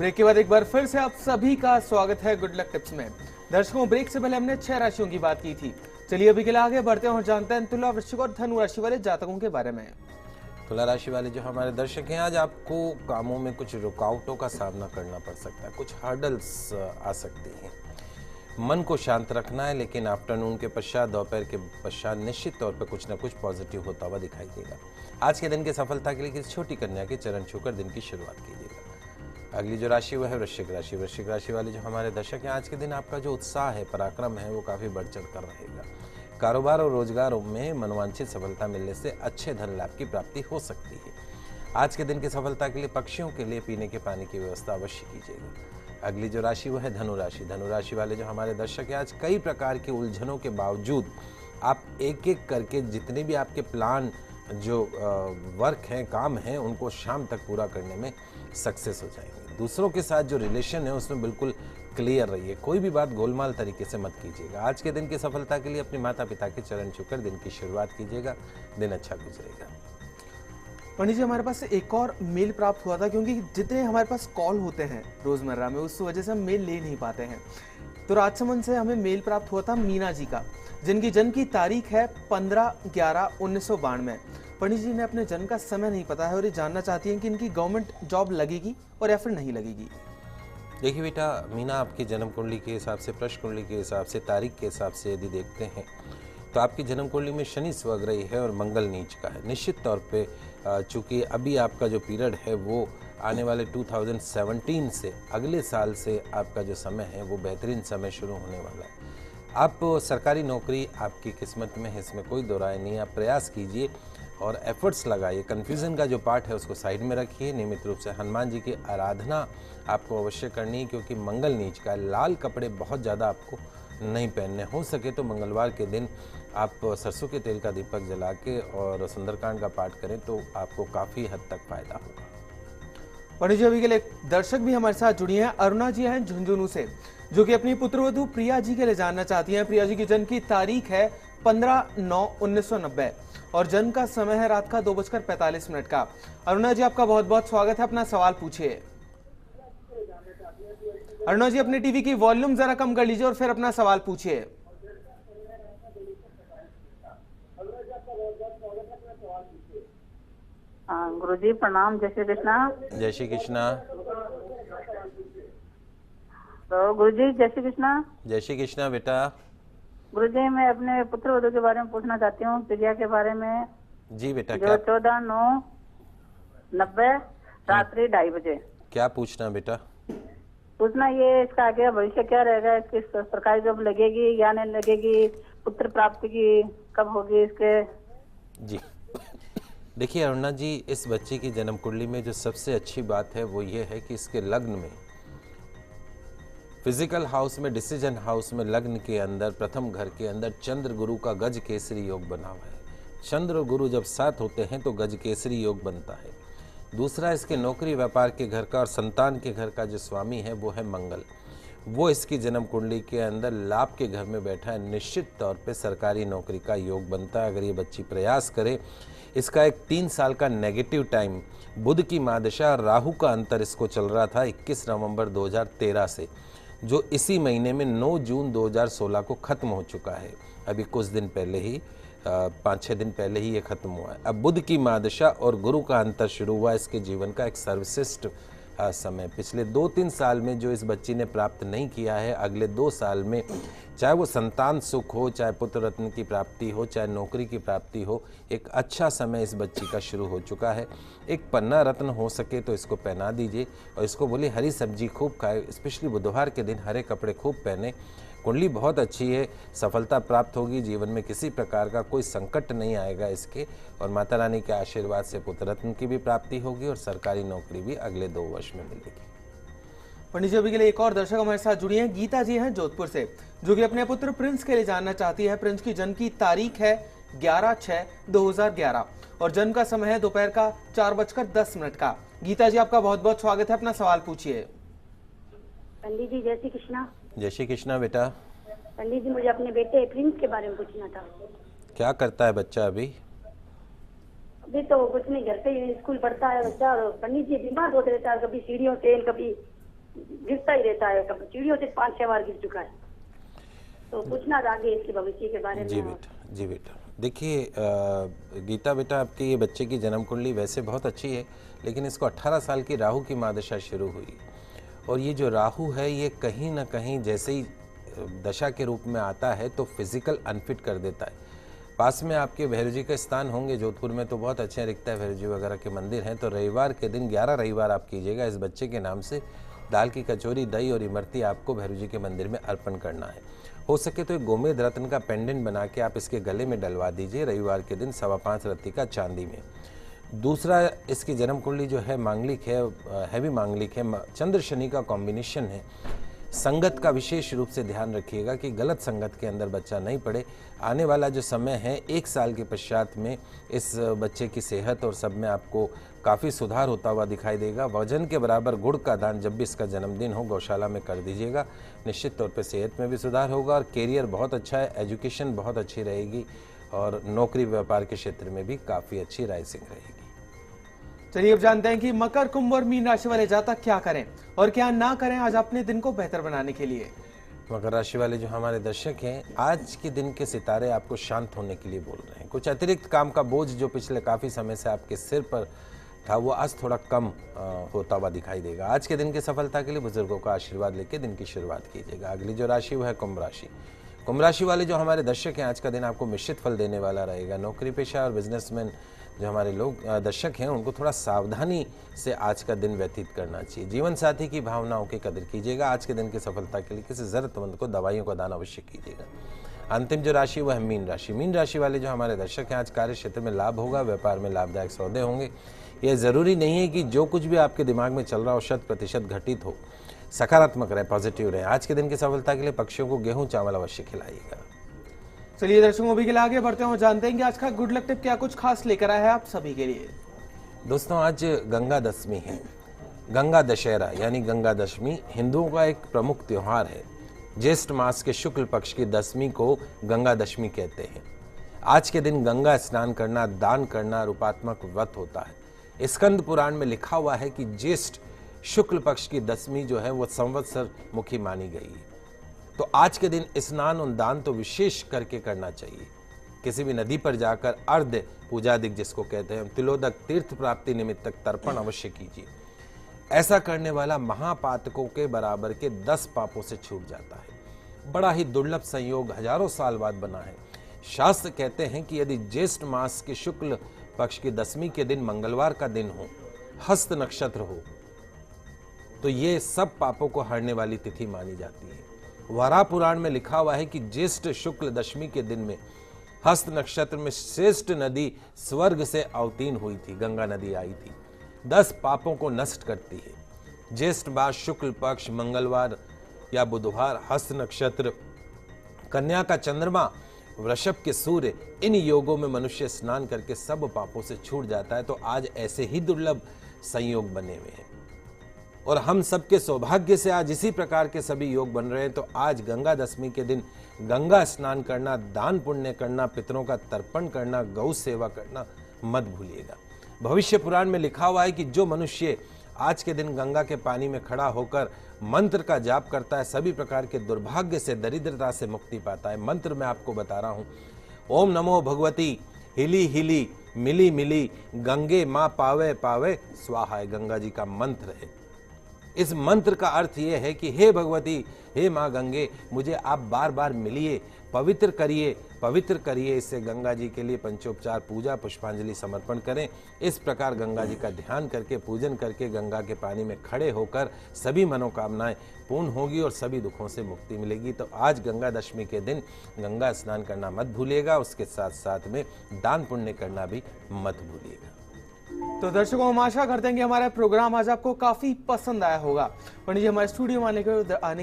Break के बाद एक बार फिर से आप सभी का स्वागत है गुड लक टिप्स में। दर्शकों, ब्रेक से पहले हमने 6 राशियों की बात की थी। चलिए अभी के लिए आगे बढ़ते हैं और जानते हैं तुला, वृश्चिक और धनु राशि वाले जातकों के बारे में। तुला राशि वाले जो हमारे दर्शक हैं, आज आपको कामों में कुछ रुकावटों का सामना करना पड़ सकता है, कुछ हर्डल्स आ सकती हैं। मन को शांत रखना है, लेकिन आफ्टरनून के पश्चात, दोपहर के पश्चात निश्चित तौर पर कुछ ना कुछ पॉजिटिव होता हुआ दिखाई देगा। आज के दिन की सफलता के लिए किसी छोटी कन्या के चरण छूकर दिन की शुरुआत कीजिएगा। अगली जो राशि वह है वृश्चिक राशि। वृश्चिक राशि वाले जो हमारे दर्शक हैं, आज के दिन आपका जो उत्साह है, पराक्रम है, वो काफ़ी बढ़ चढ़ कर रहेगा। कारोबार और रोजगार में मनोवांछित सफलता मिलने से अच्छे धन लाभ की प्राप्ति हो सकती है। आज के दिन की सफलता के लिए पक्षियों के लिए पीने के पानी की व्यवस्था अवश्य कीजिएगा। अगली जो राशि वह है धनु राशि। धनु राशि वाले जो हमारे दर्शक हैं, आज कई प्रकार की उलझनों के बावजूद आप एक एक करके जितने भी आपके प्लान, जो वर्क हैं, काम हैं, उनको शाम तक पूरा करने में सक्सेस हो जाएंगे। दूसरों के साथ जो रिलेशन है उसमें बिल्कुल क्लियर रहिए, कोई भी बात गोलमाल तरीके से मत कीजिएगा। आज के दिन की सफलता के लिए अपने माता पिता के चरण छूकर दिन की शुरुआत कीजिएगा, दिन अच्छा गुजरेगा। पंडित जी, हमारे पास एक और मेल प्राप्त हुआ था, क्योंकि जितने हमारे पास कॉल होते हैं रोजमर्रा में, उस वजह से हम मेल ले नहीं पाते हैं। तो राजसमंद से हमें मेल प्राप्त हुआ था मीना जी का, जिनकी जन्म की तारीख है 15/11/1992। पंडित जी ने अपने जन्म का समय नहीं पता है और ये जानना चाहती हैं कि इनकी गवर्नमेंट जॉब लगेगी और या फिर नहीं लगेगी। देखिए बेटा, मीना आपकी जन्म कुंडली के हिसाब से, प्रश्न कुंडली के हिसाब से, तारीख के हिसाब से यदि देखते हैं तो आपकी जन्म कुंडली में शनि स्वग्रही है और मंगल नीच का है। निश्चित तौर पे चूंकि अभी आपका जो पीरियड है वो आने वाले 2017 से, अगले साल से आपका जो समय है वो बेहतरीन समय शुरू होने वाला है। आप सरकारी नौकरी आपकी किस्मत में है, इसमें कोई दो राय नहीं। आप प्रयास कीजिए और एफर्ट्स लगाइए। कन्फ्यूज़न का जो पार्ट है उसको साइड में रखिए। नियमित रूप से हनुमान जी की आराधना आपको अवश्य करनी है, क्योंकि मंगल नीच का है। लाल कपड़े बहुत ज़्यादा आपको नहीं पहनने। हो सके तो मंगलवार के दिन आप सरसों के तेल का दीपक जला के और सुंदरकांड का पाठ करें तो आपको काफ़ी हद तक फायदा होगा। पंडित जी, अभी के लिए दर्शक भी हमारे साथ जुड़ी हैं। अरुणा जी हैं झुंझुनू से, जो कि अपनी पुत्रवधू प्रिया जी के लिए जानना चाहती हैं। प्रिया जी की जन्म की तारीख है 15/9/1990 और जन्म का समय है रात का 2:45 का। अरुणा जी, आपका बहुत बहुत स्वागत है। अपना सवाल पूछिए। अरुणा जी, अपने टीवी की वॉल्यूम जरा कम कर लीजिए और फिर अपना सवाल पूछिए। गुरुजी प्रणाम, जय श्री कृष्णा। जय श्री कृष्णा। तो गुरुजी जय श्री कृष्णा। जय श्री कृष्णा बेटा। गुरुजी, मैं अपने पुत्रवधू के बारे में पूछना चाहती हूँ, प्रिया के बारे में। जी बेटा, जो क्या 14/9/90 रात्रि 2:30 बजे। क्या पूछना बेटा? पूछना ये, इसका आगे भविष्य क्या रहेगा, इसकी सरकारी जॉब लगेगी या नहीं लगेगी, पुत्र प्राप्ति की कब होगी इसके। जी देखिए अरुणा जी, इस बच्चे की जन्म कुंडली में जो सबसे अच्छी बात है वो ये है कि इसके लग्न में, फिजिकल हाउस में, डिसीजन हाउस में, लग्न के अंदर, प्रथम घर के अंदर चंद्र गुरु का गज केसरी योग बना हुआ है। चंद्र और गुरु जब साथ होते हैं तो गज केसरी योग बनता है। दूसरा, इसके नौकरी व्यापार के घर का और संतान के घर का जो स्वामी है वो है मंगल। वो इसकी जन्म कुंडली के अंदर लाभ के घर में बैठा है। निश्चित तौर पे सरकारी नौकरी का योग बनता है अगर ये बच्ची प्रयास करे। इसका एक 3 साल का नेगेटिव टाइम, बुध की महादशा, राहु का अंतर इसको चल रहा था 21 नवंबर 2013 से, जो इसी महीने में 9 जून 2016 को ख़त्म हो चुका है। अभी कुछ दिन पहले ही, 5-6 दिन पहले ही ये ख़त्म हुआ है। अब बुध की महादशा और गुरु का अंतर शुरू हुआ। इसके जीवन का एक सर्वश्रेष्ठ समय, पिछले 2-3 साल में जो इस बच्ची ने प्राप्त नहीं किया है, अगले 2 साल में, चाहे वो संतान सुख हो, चाहे पुत्र रत्न की प्राप्ति हो, चाहे नौकरी की प्राप्ति हो, एक अच्छा समय इस बच्ची का शुरू हो चुका है। एक पन्ना रत्न हो सके तो इसको पहना दीजिए और इसको बोलिए हरी सब्जी खूब खाए, स्पेशली बुधवार के दिन हरे कपड़े खूब पहने। कुंडली बहुत अच्छी है, सफलता प्राप्त होगी। जीवन में किसी प्रकार का कोई संकट नहीं आएगा इसके, और माता रानी के आशीर्वाद से पुत्र रत्न की भी प्राप्ति होगी और सरकारी नौकरी भी अगले 2 वर्ष में मिलेगी। पंडित जी, अभी के लिए एक और दर्शक हमारे साथ जुड़ी हैं। गीता जी हैं जोधपुर से, जो कि अपने पुत्र प्रिंस के लिए जानना चाहती है। प्रिंस की जन्म की तारीख है 11/6/2011 और जन्म का समय है दोपहर का 4:10 का। गीता जी, आपका बहुत बहुत स्वागत है। अपना सवाल पूछिए। पंडित जी जय श्री कृष्णा। जय श्री कृष्णा बेटा। पंडित जी, मुझे अपने बेटे प्रिंस के बारे में पूछना था। क्या करता है बच्चा अभी? अभी तो कुछ नहीं, घर पे ही स्कूल पढ़ता है बच्चा। और पंडित जी बीमार होते रहता है, कभी सीढ़ियों से, कभी गिरता ही रहता है, सीढ़ियों से 5-6 बार गिर चुका है। तो पूछना था आगे इसके भविष्य के बारे में। जी बेटा देखिए गीता बेटा, आपके ये बच्चे की जन्म कुंडली वैसे बहुत अच्छी है, लेकिन इसको 18 साल की राहु की महादशा शुरू हुई, और ये जो राहु है ये कहीं ना कहीं जैसे ही दशा के रूप में आता है तो फिजिकल अनफिट कर देता है। पास में आपके भैरव जी का स्थान होंगे, जोधपुर में तो बहुत अच्छे रिक्ता भैरव जी वगैरह के मंदिर हैं, तो रविवार के दिन 11 रविवार आप कीजिएगा, इस बच्चे के नाम से दाल की कचौरी, दही और इमरती आपको भैरव जी के मंदिर में अर्पण करना है। हो सके तो एक गोमेद रत्न का पेंडेंट बना के आप इसके गले में डलवा दीजिए रविवार के दिन 5.25 रत्ती का चांदी में। दूसरा, इसकी जन्म कुंडली जो है मांगलिक है, हैवी मांगलिक है, चंद्र शनि का कॉम्बिनेशन है। संगत का विशेष रूप से ध्यान रखिएगा कि गलत संगत के अंदर बच्चा नहीं पड़े। आने वाला जो समय है 1 साल के पश्चात में इस बच्चे की सेहत और सब में आपको काफ़ी सुधार होता हुआ दिखाई देगा। वजन के बराबर गुड़ का दान जब भी इसका जन्मदिन हो गौशाला में कर दीजिएगा, निश्चित तौर पे सेहत में भी सुधार होगा और कैरियर बहुत अच्छा है, एजुकेशन बहुत अच्छी रहेगी और नौकरी व्यापार के क्षेत्र में भी काफ़ी अच्छी राइजिंग रहेगी। चलिए अब जानते हैं कि मकर, कुंभ और मीन राशि वाले जातक क्या करें और क्या ना करें आज अपने दिन को बेहतर बनाने के लिए। मकर राशि वाले जो हमारे दर्शक हैं, आज के दिन के सितारे आपको शांत होने के लिए बोल रहे हैं। कुछ अतिरिक्त काम का बोझ जो पिछले काफ़ी समय से आपके सिर पर था वो आज थोड़ा कम होता हुआ दिखाई देगा। आज के दिन की सफलता के लिए बुजुर्गों का आशीर्वाद लेकर दिन की शुरुआत कीजिएगा। अगली जो राशि वो है कुंभ राशि। कुंभ राशि वाले जो हमारे दर्शक हैं, आज का दिन आपको मिश्रित फल देने वाला रहेगा। नौकरी पेशा और बिजनेसमैन जो हमारे लोग दर्शक हैं उनको थोड़ा सावधानी से आज का दिन व्यतीत करना चाहिए। जीवन साथी की भावनाओं की कदर कीजिएगा। आज के दिन की सफलता के लिए किसी जरूरतमंद को दवाइयों का दान अवश्य कीजिएगा। अंतिम जो राशि वह है मीन राशि। मीन राशि वाले जो हमारे दर्शक हैं, आज कार्य क्षेत्र में लाभ होगा, व्यापार में लाभदायक सौदे होंगे। यह जरूरी नहीं है कि जो कुछ भी आपके दिमाग में चल रहा हो 100% घटित हो, सकारात्मक रहे, पॉजिटिव रहे। आज के दिन की सफलता के लिए पक्षियों को गेहूं चावल अवश्य खिलाइएगा। चलिए दर्शकों अभी के लिए आगे बढ़ते हैं और जानते हैं कि आज का गुड लक टिप क्या कुछ खास लेकर आया है आप सभी के लिए। दोस्तों आज गंगा दशमी है। गंगा दशहरा यानी गंगा दशमी हिंदुओं का एक प्रमुख त्योहार है। ज्येष्ठ मास के शुक्ल पक्ष की दशमी को गंगा दशमी कहते हैं। आज के दिन गंगा स्नान करना, दान करना रूपात्मक व्रत होता है। स्कंद पुराण में लिखा हुआ है कि ज्येष्ठ शुक्ल पक्ष की दशमी जो है वो संवत्सर मुखी मानी गई है। तो आज के दिन स्नान और दान तो विशेष करके करना चाहिए। किसी भी नदी पर जाकर अर्ध पूजादिक जिसको कहते हैं तिलोदक तीर्थ प्राप्ति निमित्त तर्पण अवश्य कीजिए। ऐसा करने वाला महापातकों के बराबर के 10 पापों से छूट जाता है। बड़ा ही दुर्लभ संयोग हजारों साल बाद बना है। शास्त्र कहते हैं कि यदि ज्येष्ठ मास के शुक्ल पक्ष की दशमी के दिन मंगलवार का दिन हो, हस्त नक्षत्र हो, तो ये सब पापों को हरने वाली तिथि मानी जाती है। वराह पुराण में लिखा हुआ है कि ज्येष्ठ शुक्ल दशमी के दिन में हस्त नक्षत्र में श्रेष्ठ नदी स्वर्ग से अवतीर्ण हुई थी, गंगा नदी आई थी। 10 पापों को नष्ट करती है। ज्येष्ठ मास शुक्ल पक्ष मंगलवार या बुधवार, हस्त नक्षत्र, कन्या का चंद्रमा, वृषभ के सूर्य, इन योगों में मनुष्य स्नान करके सब पापों से छूट जाता है। तो आज ऐसे ही दुर्लभ संयोग बने हुए हैं और हम सबके सौभाग्य से आज इसी प्रकार के सभी योग बन रहे हैं। तो आज गंगा दशमी के दिन गंगा स्नान करना, दान पुण्य करना, पितरों का तर्पण करना, गौ सेवा करना मत भूलिएगा। भविष्य पुराण में लिखा हुआ है कि जो मनुष्य आज के दिन गंगा के पानी में खड़ा होकर मंत्र का जाप करता है, सभी प्रकार के दुर्भाग्य से, दरिद्रता से मुक्ति पाता है। मंत्र मैं आपको बता रहा हूं। ओम नमो भगवती हिली हिली मिली मिली गंगे माँ पावे पावे स्वाहा, गंगा जी का मंत्र है। इस मंत्र का अर्थ यह है कि हे भगवती, हे माँ गंगे, मुझे आप बार बार मिलिए, पवित्र करिए। इससे गंगा जी के लिए पंचोपचार पूजा पुष्पांजलि समर्पण करें। इस प्रकार गंगा जी का ध्यान करके, पूजन करके, गंगा के पानी में खड़े होकर सभी मनोकामनाएं पूर्ण होगी और सभी दुखों से मुक्ति मिलेगी। तो आज गंगा दशमी के दिन गंगा स्नान करना मत भूलिएगा। उसके साथ साथ में दान पुण्य करना भी मत भूलिएगा। तो दर्शकों हम आशा करते हैं कि हमारा प्रोग्राम आज आपको काफी पसंद आया होगा। पंडित जी हमारे स्टूडियो में आने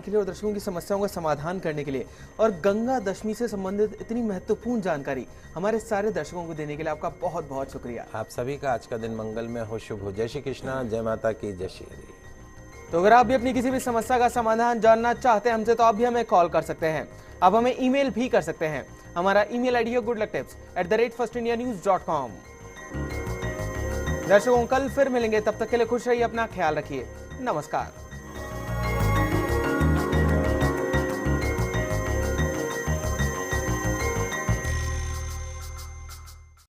के लिए और दर्शकों की समस्याओं का समाधान करने के लिए और गंगा दशमी से संबंधित इतनी महत्वपूर्ण जानकारी हमारे सारे दर्शकों को देने के लिए आपका बहुत बहुत शुक्रिया। आप सभी का आज का दिन मंगलमय हो, शुभ हो। जय श्री कृष्णा, जय माता की, जय श्री हरि। तो अगर आप भी अपनी किसी भी समस्या का समाधान जानना चाहते हैं हमसे, तो आप भी हमें कॉल कर सकते हैं। आप हमें ईमेल भी कर सकते हैं। हमारा ईमेल आईडी है goodlucktips@firstindianews.com। दर्शकों कल फिर मिलेंगे, तब तक के लिए खुश रहिए, अपना ख्याल रखिए। नमस्कार।